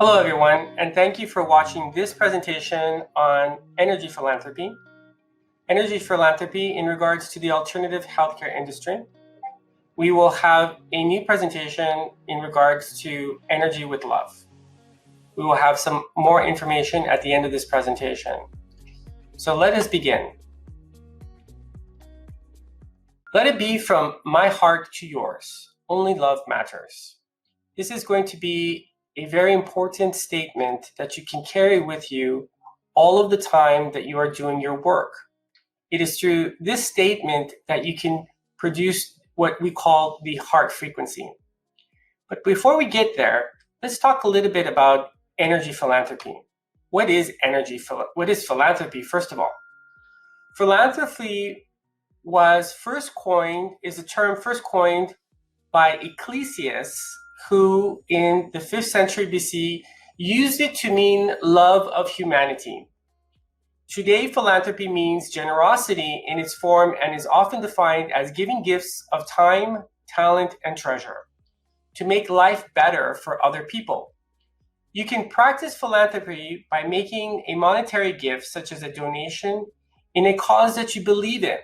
Hello everyone, and thank you for watching this presentation on energy philanthropy. Energy philanthropy in regards to the alternative healthcare industry. We will have a new presentation in regards to energy with love. We will have some more information at the end of this presentation. So let us begin. Let it be from my heart to yours. Only love matters. This is going to be a very important statement that you can carry with you all of the time that you are doing your work. It is through this statement that you can produce what we call the heart frequency. But before we get there, let's talk a little bit about energy philanthropy. What is philanthropy, first of all? Philanthropy is a term first coined by Ecclesiastes, who in the 5th century BC used it to mean love of humanity. Today, philanthropy means generosity in its form and is often defined as giving gifts of time, talent, and treasure to make life better for other people. You can practice philanthropy by making a monetary gift, such as a donation, in a cause that you believe in.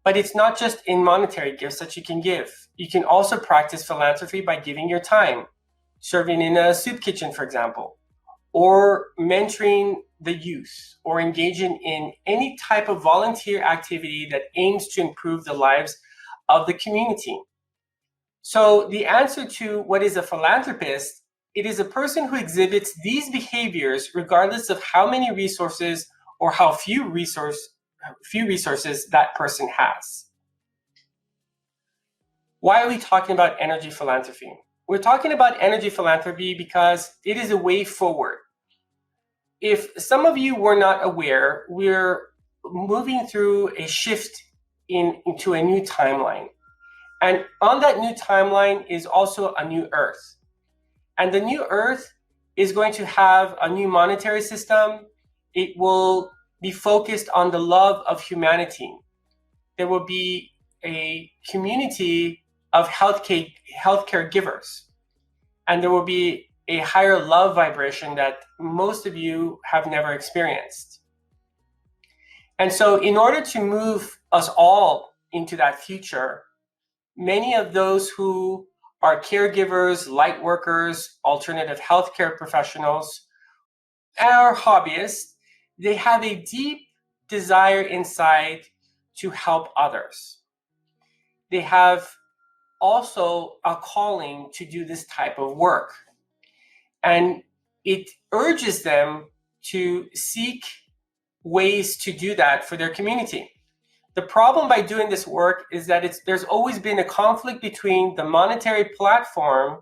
But it's not just in monetary gifts that you can give. You can also practice philanthropy by giving your time, serving in a soup kitchen, for example, or mentoring the youth, or engaging in any type of volunteer activity that aims to improve the lives of the community. So the answer to what is a philanthropist, it is a person who exhibits these behaviors regardless of how many resources or how few resources that person has. Why are we talking about energy philanthropy? We're talking about energy philanthropy because it is a way forward. If some of you were not aware, we're moving through a shift into a new timeline. And on that new timeline is also a new Earth. And the new Earth is going to have a new monetary system. It will be focused on the love of humanity. There will be a community of healthcare givers, and there will be a higher love vibration that most of you have never experienced. And so in order to move us all into that future, many of those who are caregivers, light workers, alternative healthcare professionals, and hobbyists, they have a deep desire inside to help others. They have also a calling to do this type of work. And it urges them to seek ways to do that for their community. The problem by doing this work is that there's always been a conflict between the monetary platform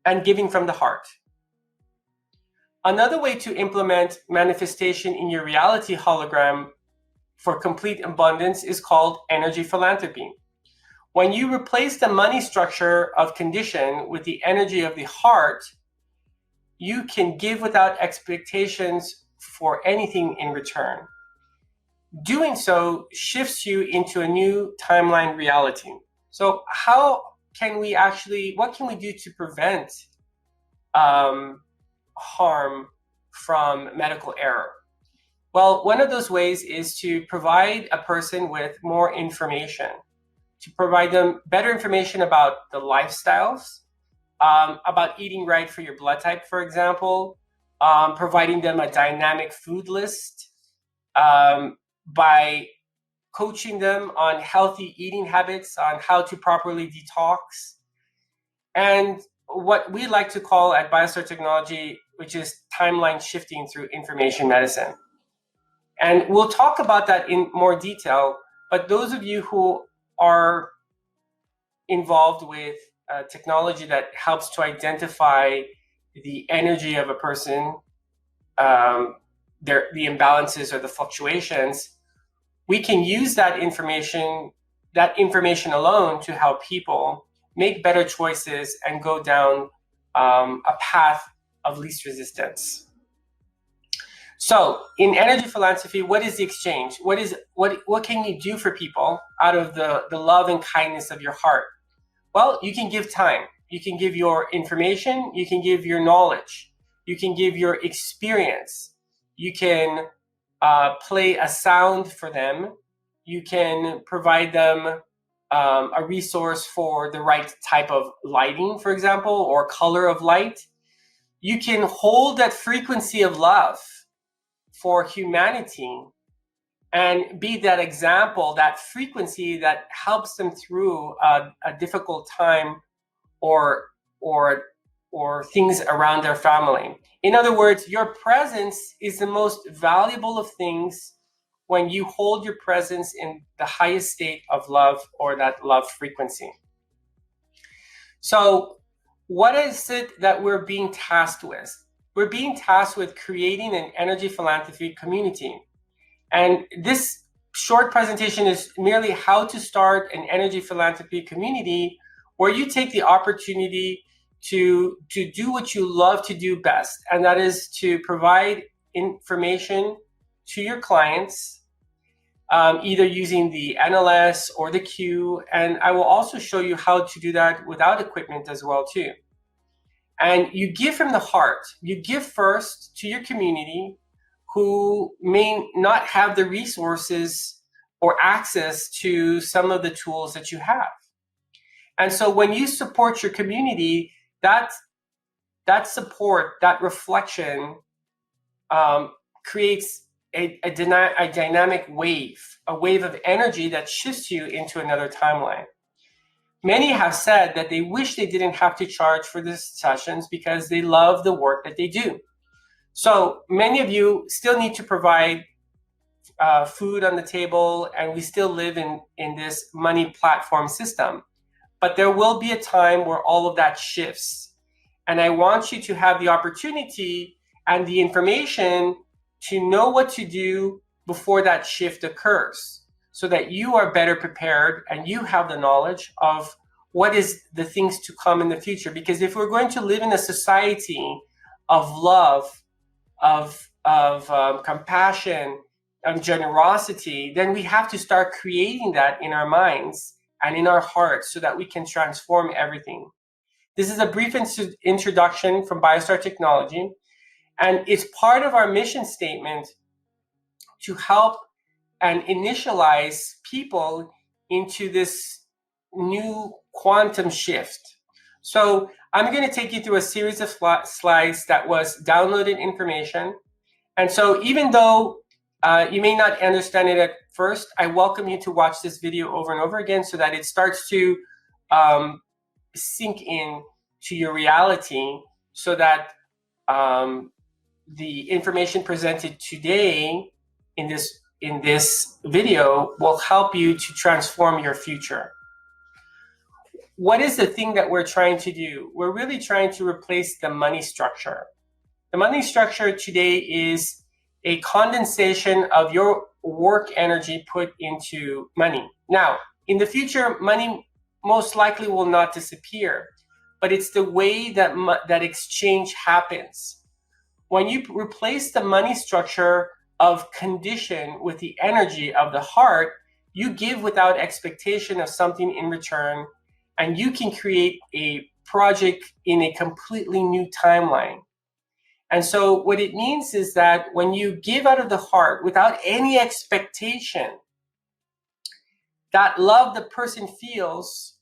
and giving from the heart. Another way to implement manifestation in your reality hologram for complete abundance is called energy philanthropy. When you replace the money structure of condition with the energy of the heart, you can give without expectations for anything in return. Doing so shifts you into a new timeline reality. So what can we do to prevent harm from medical error? Well, one of those ways is to provide a person with more information, to provide them better information about the lifestyles, about eating right for your blood type, for example, providing them a dynamic food list, by coaching them on healthy eating habits, on how to properly detox, and what we like to call at BioStar Technology, which is timeline shifting through information medicine. And we'll talk about that in more detail, but those of you who are involved with technology that helps to identify the energy of a person, the imbalances or the fluctuations, we can use that information alone to help people make better choices and go down a path of least resistance. So in energy philanthropy, what is the exchange? What can you do for people out of the love and kindness of your heart? Well, you can give time. You can give your information, you can give your knowledge, you can give your experience, you can play a sound for them, you can provide them a resource for the right type of lighting, for example, or color of light. You can hold that frequency of love for humanity and be that example, that frequency that helps them through a difficult time or things around their family. In other words, your presence is the most valuable of things when you hold your presence in the highest state of love or that love frequency. So what is it that we're being tasked with? We're being tasked with creating an energy philanthropy community. And this short presentation is merely how to start an energy philanthropy community where you take the opportunity to do what you love to do best, and that is to provide information to your clients, either using the NLS or the Q, and I will also show you how to do that without equipment as well too. And you give from the heart. You give first to your community who may not have the resources or access to some of the tools that you have. And so when you support your community, that support, that reflection creates a dynamic wave, a wave of energy that shifts you into another timeline. Many have said that they wish they didn't have to charge for these sessions because they love the work that they do. So many of you still need to provide food on the table, and we still live in this money platform system. But there will be a time where all of that shifts. And I want you to have the opportunity and the information to know what to do before that shift occurs, so that you are better prepared and you have the knowledge of what is the things to come in the future. Because if we're going to live in a society of love, of compassion, and generosity, then we have to start creating that in our minds and in our hearts so that we can transform everything. This is a brief introduction from BioStar Technology, and it's part of our mission statement to help and initialize people into this new quantum shift. So I'm going to take you through a series of slides that was downloaded information. And so even though you may not understand it at first, I welcome you to watch this video over and over again so that it starts to sink in to your reality, so that the information presented today in this video will help you to transform your future. What is the thing that we're trying to do? We're really trying to replace the money structure. The money structure today is a condensation of your work energy put into money. Now, in the future, money most likely will not disappear, but it's the way that that exchange happens. When you replace the money structure of condition with the energy of the heart, you give without expectation of something in return, and you can create a project in a completely new timeline. And so what it means is that when you give out of the heart without any expectation, that love the person feels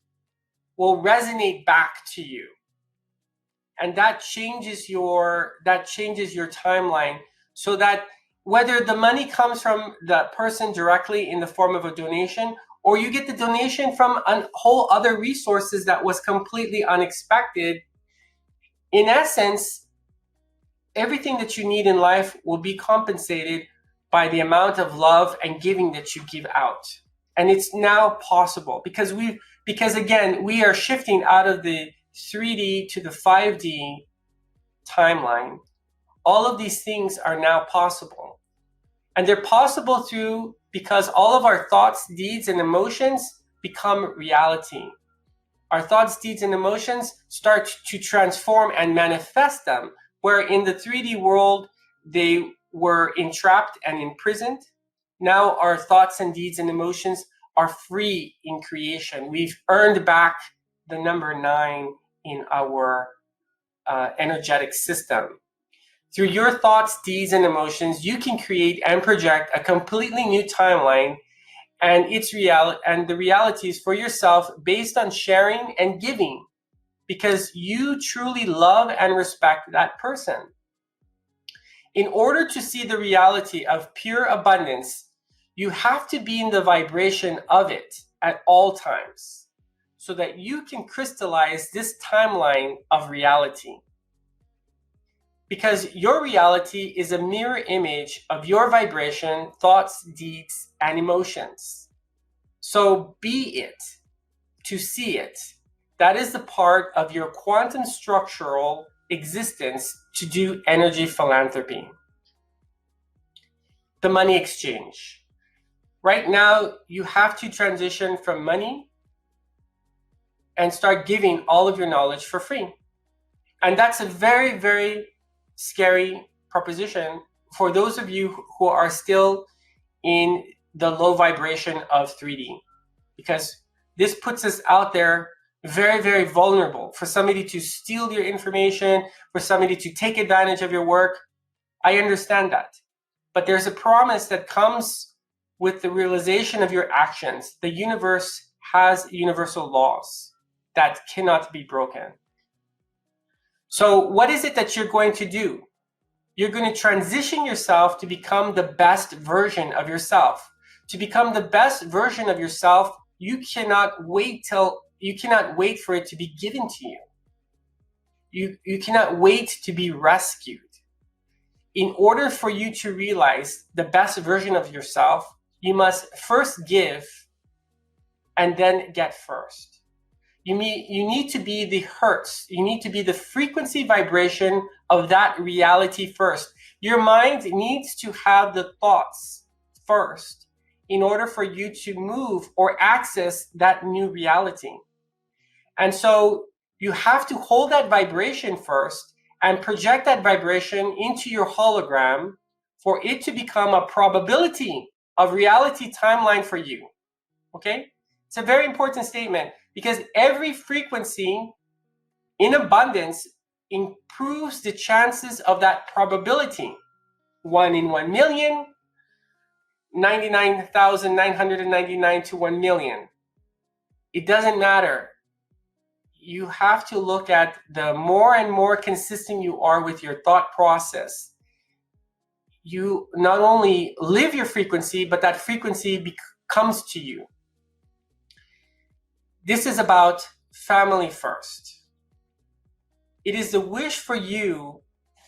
will resonate back to you. And that changes your timeline, so that whether the money comes from the person directly in the form of a donation, or you get the donation from a whole other resources that was completely unexpected, in essence, everything that you need in life will be compensated by the amount of love and giving that you give out. And it's now possible because again, we are shifting out of the 3D to the 5D timeline. All of these things are now possible. And they're possible because all of our thoughts, deeds, and emotions become reality. Our thoughts, deeds, and emotions start to transform and manifest them, where in the 3D world, they were entrapped and imprisoned. Now our thoughts and deeds and emotions are free in creation. We've earned back the number 9 in our energetic system. Through your thoughts, deeds, and emotions, you can create and project a completely new timeline and the realities for yourself based on sharing and giving, because you truly love and respect that person. In order to see the reality of pure abundance, you have to be in the vibration of it at all times so that you can crystallize this timeline of reality. Because your reality is a mirror image of your vibration, thoughts, deeds, and emotions. So be it to see it. That is the part of your quantum structural existence to do energy philanthropy. The money exchange. Right now, you have to transition from money and start giving all of your knowledge for free. And that's a very, very scary proposition for those of you who are still in the low vibration of 3D, because this puts us out there very, very vulnerable for somebody to steal your information, for somebody to take advantage of your work. I understand that. But there's a promise that comes with the realization of your actions. The universe has universal laws that cannot be broken. So what is it that you're going to do? You're going to transition yourself to become the best version of yourself. To become the best version of yourself, you cannot wait for it to be given to you. You cannot wait to be rescued. In order for you to realize the best version of yourself, you must first give and then get first. You need to be the hertz. You need to be the frequency vibration of that reality first. Your mind needs to have the thoughts first in order for you to move or access that new reality. And so you have to hold that vibration first and project that vibration into your hologram for it to become a probability of reality timeline for you. Okay? It's a very important statement, because every frequency in abundance improves the chances of that probability. 1 in 1 million, 99,999 to 1 million. It doesn't matter. You have to look at the more and more consistent you are with your thought process. You not only live your frequency, but that frequency comes to you. This is about family first. It is the wish for you.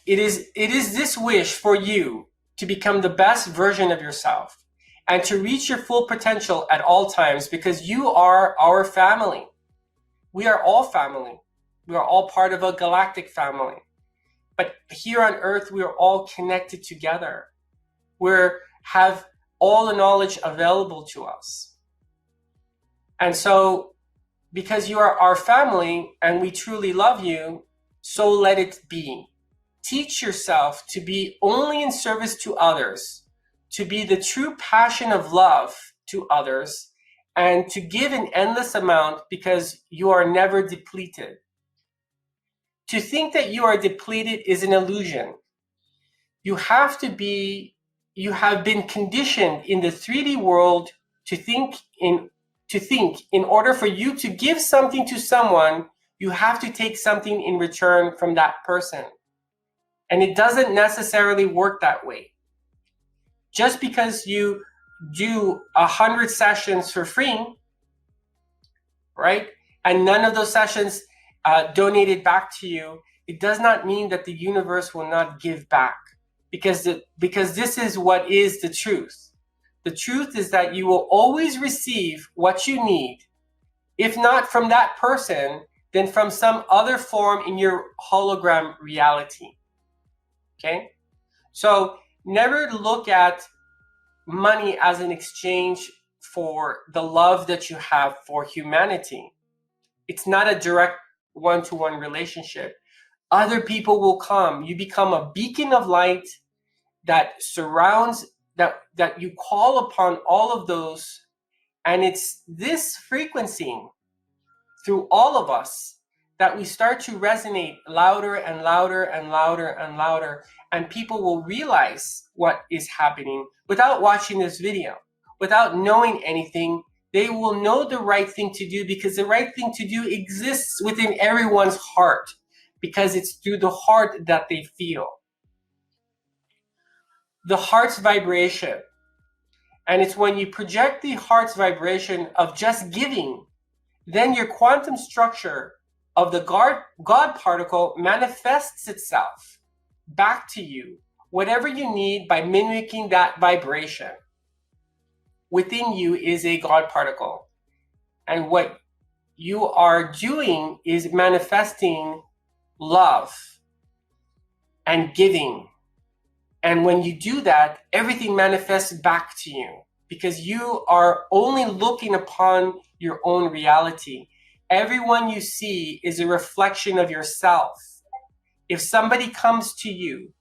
It is this wish for you to become the best version of yourself and to reach your full potential at all times, because you are our family. We are all family. We are all part of a galactic family. But here on Earth, we are all connected together. We have all the knowledge available to us. And so, because you are our family and we truly love you, so let it be. Teach yourself to be only in service to others, to be the true passion of love to others, and to give an endless amount, because you are never depleted. To think that you are depleted is an illusion. You have been conditioned in the 3D world to think in order for you to give something to someone, you have to take something in return from that person. And it doesn't necessarily work that way. Just because you do 100 sessions for free, right? And none of those sessions donated back to you, it does not mean that the universe will not give back. Because this is what is the truth. The truth is that you will always receive what you need, if not from that person, then from some other form in your hologram reality. Okay? So never look at money as an exchange for the love that you have for humanity. It's not a direct one-to-one relationship. Other people will come. You become a beacon of light that surrounds, that you call upon all of those. And it's this frequency through all of us that we start to resonate louder and louder and louder and louder, and people will realize what is happening without watching this video, without knowing anything. They will know the right thing to do, because the right thing to do exists within everyone's heart, because it's through the heart that they feel. The heart's vibration. And it's when you project the heart's vibration of just giving, then your quantum structure of the God particle manifests itself back to you, whatever you need, by mimicking that vibration. Within you is a God particle. And what you are doing is manifesting love and giving. And when you do that, everything manifests back to you, because you are only looking upon your own reality. Everyone you see is a reflection of yourself. If somebody comes to you,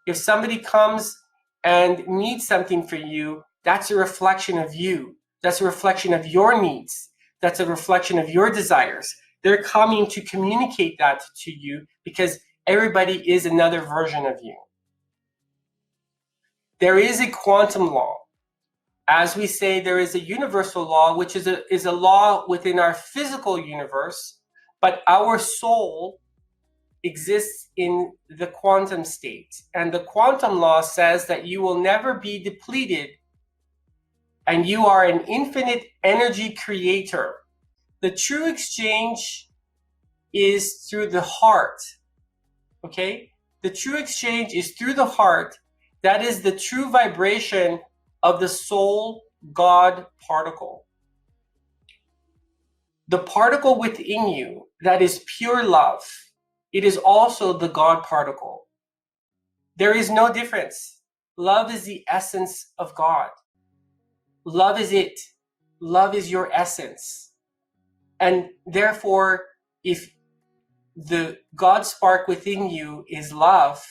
if somebody comes and needs something for you, that's a reflection of you. That's a reflection of your needs. That's a reflection of your desires. They're coming to communicate that to you, because everybody is another version of you. There is a quantum law. As we say, there is a universal law, which is a law within our physical universe, but our soul exists in the quantum state. And the quantum law says that you will never be depleted, and you are an infinite energy creator. The true exchange is through the heart, okay? The true exchange is through the heart. That is the true vibration of the soul God particle. The particle within you that is pure love, it is also the God particle. There is no difference. Love is the essence of God. Love is it. Love is your essence. And therefore, if the God spark within you is love,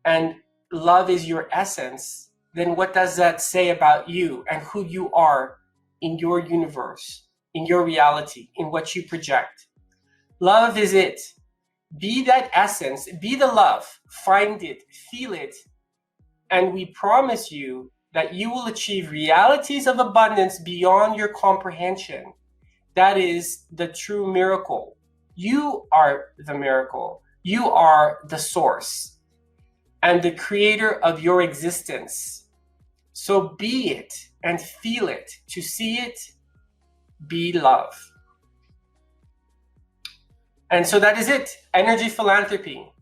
and love is your essence, then what does that say about you and who you are in your universe, in your reality, in what you project? Love is it. Be that essence, be the love, find it, feel it, and we promise you that you will achieve realities of abundance beyond your comprehension. That is the true miracle. You are the miracle. You are the source and the creator of your existence. So be it and feel it. To see it, be love. And so that is it, energy philanthropy.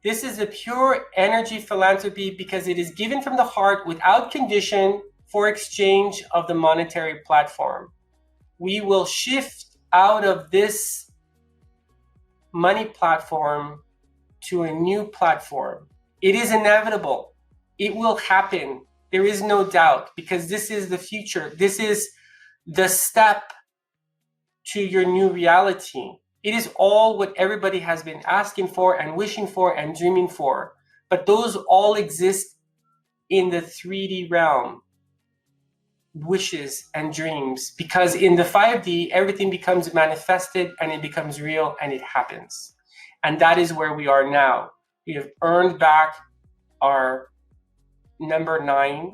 This is a pure energy philanthropy because it is given from the heart without condition for exchange of the monetary platform. We will shift out of this money platform to a new platform. It is inevitable. It will happen. There is no doubt, because this is the future. This is the step to your new reality. It is all what everybody has been asking for and wishing for and dreaming for. But those all exist in the 3D realm, wishes and dreams, because in the 5D, everything becomes manifested and it becomes real and it happens. And that is where we are now. We have earned back our number 9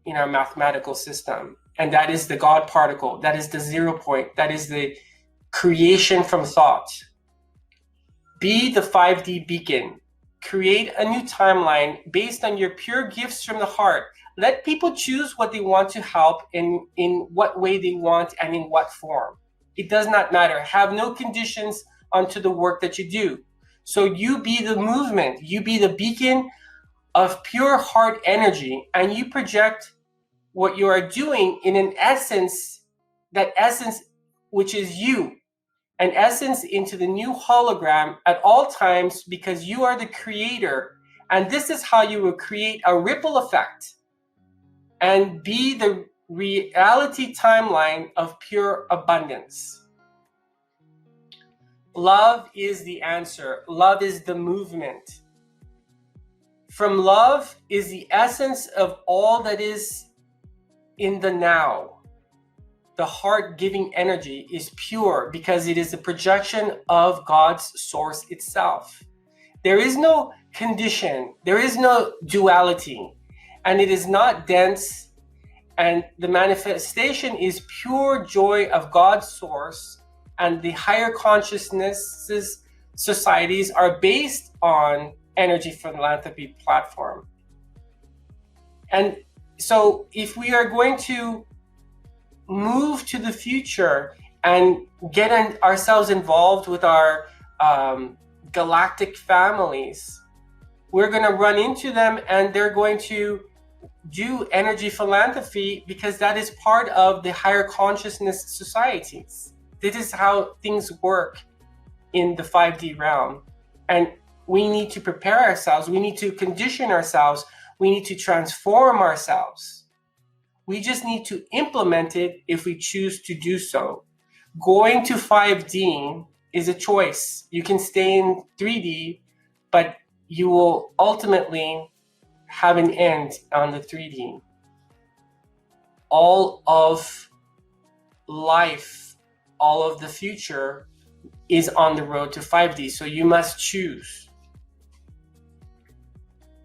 in our mathematical system. And that is the God particle. That is the 0 point. That is the creation from thought. Be the 5D beacon. Create a new timeline based on your pure gifts from the heart. Let people choose what they want to help in what way they want and in what form. It does not matter. Have no conditions onto the work that you do. So you be the movement. You be the beacon of pure heart energy, and you project what you are doing in an essence, that essence which is you, an essence into the new hologram at all times, because you are the creator. And this is how you will create a ripple effect and be the reality timeline of pure abundance. Love is the answer. Love is the movement. From love is the essence of all that is in the now. the heart giving energy is pure because it is a projection of God's source itself. There is no condition, there is no duality, and it is not dense, and the manifestation is pure joy of God's source, and the higher consciousnesses societies are based on energy philanthropy platform. And so if we are going to move to the future and get ourselves involved with our galactic families, we're going to run into them, and they're going to do energy philanthropy because that is part of the higher consciousness societies. This is how things work in the 5D realm. And we need to prepare ourselves. We need to condition ourselves. We need to transform ourselves. We just need to implement it if we choose to do so. Going to 5D is a choice. You can stay in 3D, but you will ultimately have an end on the 3D. All of life, all of the future is on the road to 5D, so you must choose.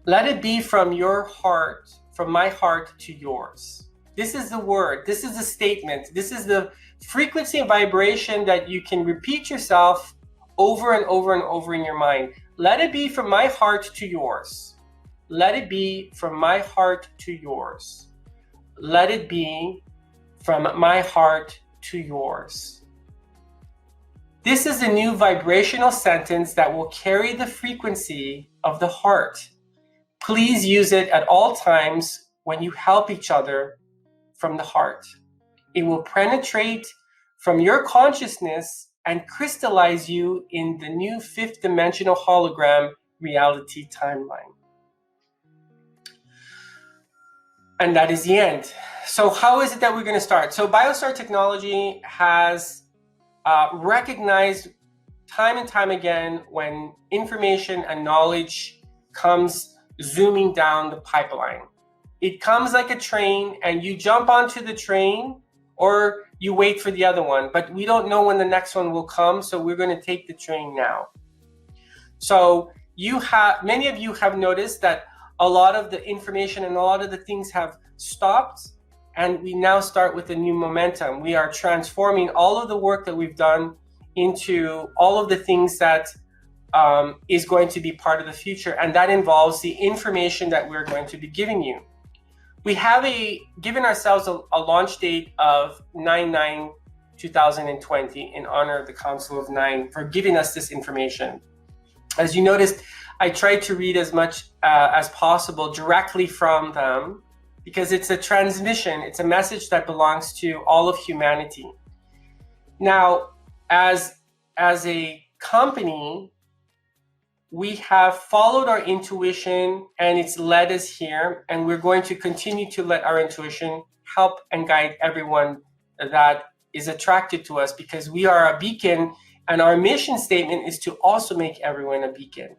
Let it be from your heart, from my heart to yours. This is the word, this is the statement, this is the frequency and vibration that you can repeat yourself over and over and over in your mind. Let it be from my heart to yours. Let it be from my heart to yours. Let it be from my heart to yours. This is a new vibrational sentence that will carry the frequency of the heart. Please use it at all times when you help each other from the heart. It will penetrate from your consciousness and crystallize you in the new fifth dimensional hologram reality timeline. And that is the end. So how is it that we're going to start? So BioStar Technology has recognized time and time again when information and knowledge comes zooming down the pipeline. It comes like a train, and you jump onto the train or you wait for the other one, but we don't know when the next one will come, so we're going to take the train now. So many of you have noticed that a lot of the information and a lot of the things have stopped, and we now start with a new momentum. We are transforming all of the work that we've done into all of the things that is going to be part of the future, and that involves the information that we're going to be giving you. We have given ourselves a launch date of 9/9/2020 in honor of the Council of Nine for giving us this information. As you noticed, I tried to read as much as possible directly from them because it's a transmission, it's a message that belongs to all of humanity. Now, as a company, we have followed our intuition and it's led us here, and we're going to continue to let our intuition help and guide everyone that is attracted to us, because we are a beacon, and our mission statement is to also make everyone a beacon.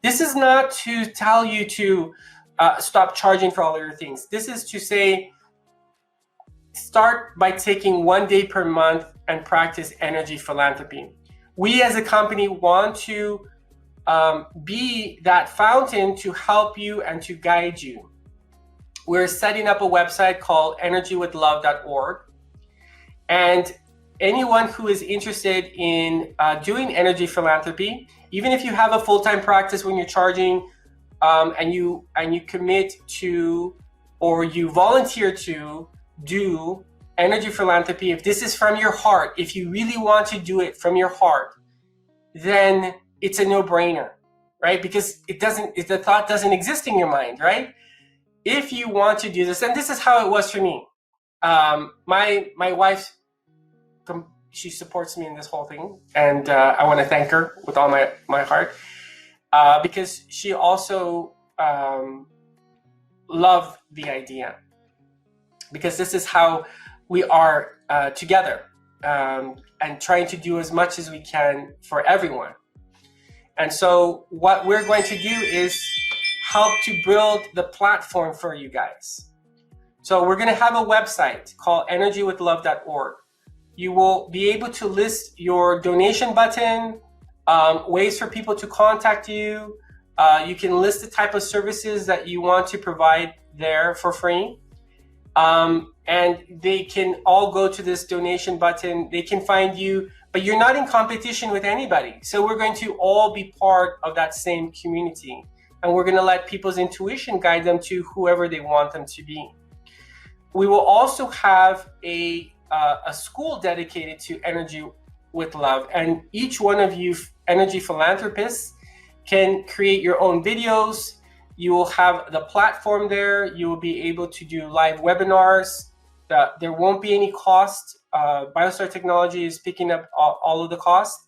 This is not to tell you to stop charging for all your things. This is to say, start by taking 1 day per month and practice energy philanthropy. We as a company want to be that fountain to help you and to guide you. We're setting up a website called energywithlove.org, and anyone who is interested in doing energy philanthropy, even if you have a full-time practice when you're charging, and you commit to, or you volunteer to do energy philanthropy, if this is from your heart, if you really want to do it from your heart, then it's a no-brainer, right? Because the thought doesn't exist in your mind, right? If you want to do this, and this is how it was for me. My wife, she supports me in this whole thing, and I want to thank her with all my heart, because she also loved the idea, because this is how we are together, and trying to do as much as we can for everyone. And so what we're going to do is help to build the platform for you guys. So we're going to have a website called energywithlove.org. You will be able to list your donation button, ways for people to contact you. You can list the type of services that you want to provide there for free. And they can all go to this donation button. They can find you, but you're not in competition with anybody. So we're going to all be part of that same community. And we're going to let people's intuition guide them to whoever they want them to be. We will also have a school dedicated to Energy with Love. And each one of you energy philanthropists can create your own videos. You will have the platform there. You will be able to do live webinars. There won't be any cost. BioStar Technology is picking up all of the cost.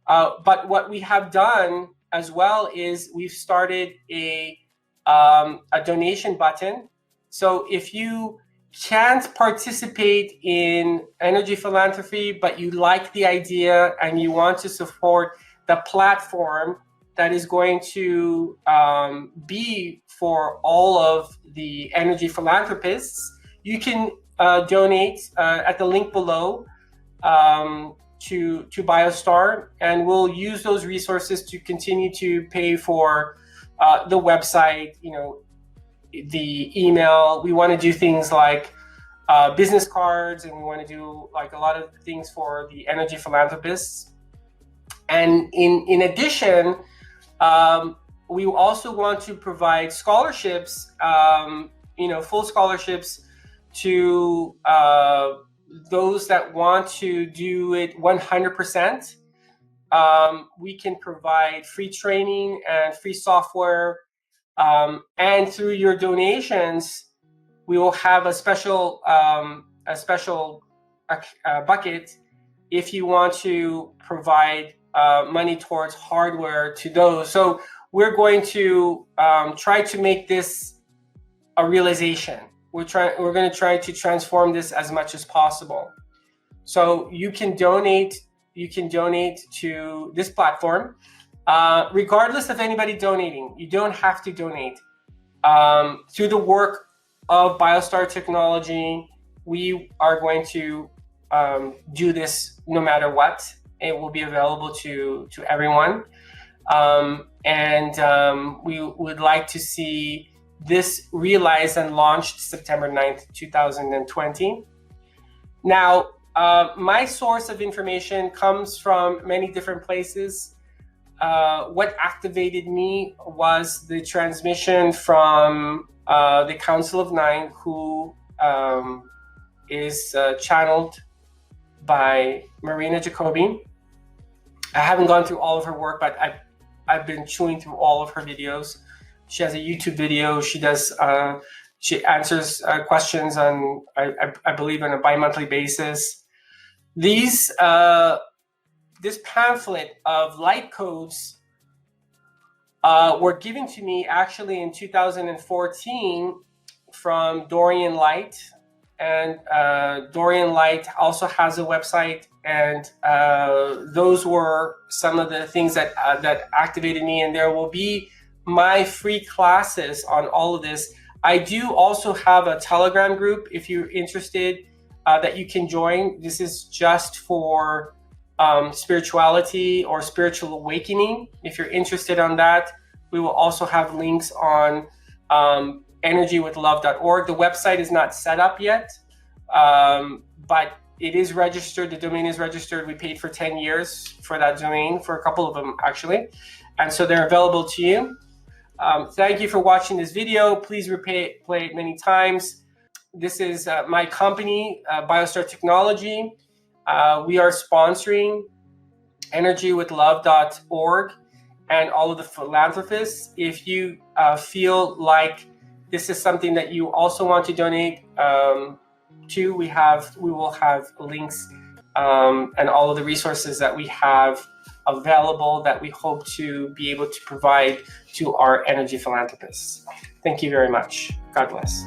But what we have done as well is we've started a donation button. So if you can't participate in energy philanthropy, but you like the idea and you want to support the platform that is going to be for all of the energy philanthropists, you can donate at the link below to BioStar, and we'll use those resources to continue to pay for the website, the email. We want to do things like business cards, and we want to do like a lot of things for the energy philanthropists. And in addition, we also want to provide scholarships, full scholarships to those that want to do it 100%. We can provide free training and free software. And through your donations, we will have a special bucket if you want to provide money towards hardware to those. So we're going to try to make this a realization. We're going to try to transform this as much as possible. So you can donate to this platform. Regardless of anybody donating, you don't have to donate. Through the work of BioStar Technology, we are going to do this no matter what. It will be available to everyone. We would like to see this realized and launched September 9th, 2020. Now, my source of information comes from many different places. What activated me was the transmission from the Council of Nine, who is channeled by Marina Jacobi. I haven't gone through all of her work, but I've been chewing through all of her videos. She has a YouTube video. She answers questions on, I believe, on a bi-monthly basis. This pamphlet of light codes were given to me actually in 2014 from Dorian Light. And Dorian Light also has a website, and those were some of the things that activated me. And there will be my free classes on all of this. I do also have a Telegram group if you're interested that you can join. This is just for spirituality or spiritual awakening. If you're interested on that, we will also have links on energywithlove.org. The website is not set up yet, but it is registered. The domain is registered. We paid for 10 years for that domain, for a couple of them actually. And so they're available to you. Thank you for watching this video. Please play it many times. This is my company, BioStar Technology. We are sponsoring energywithlove.org and all of the philanthropists. If you feel like this is something that you also want to donate to, we will have links and all of the resources that we have available that we hope to be able to provide to our energy philanthropists. Thank you very much. God bless.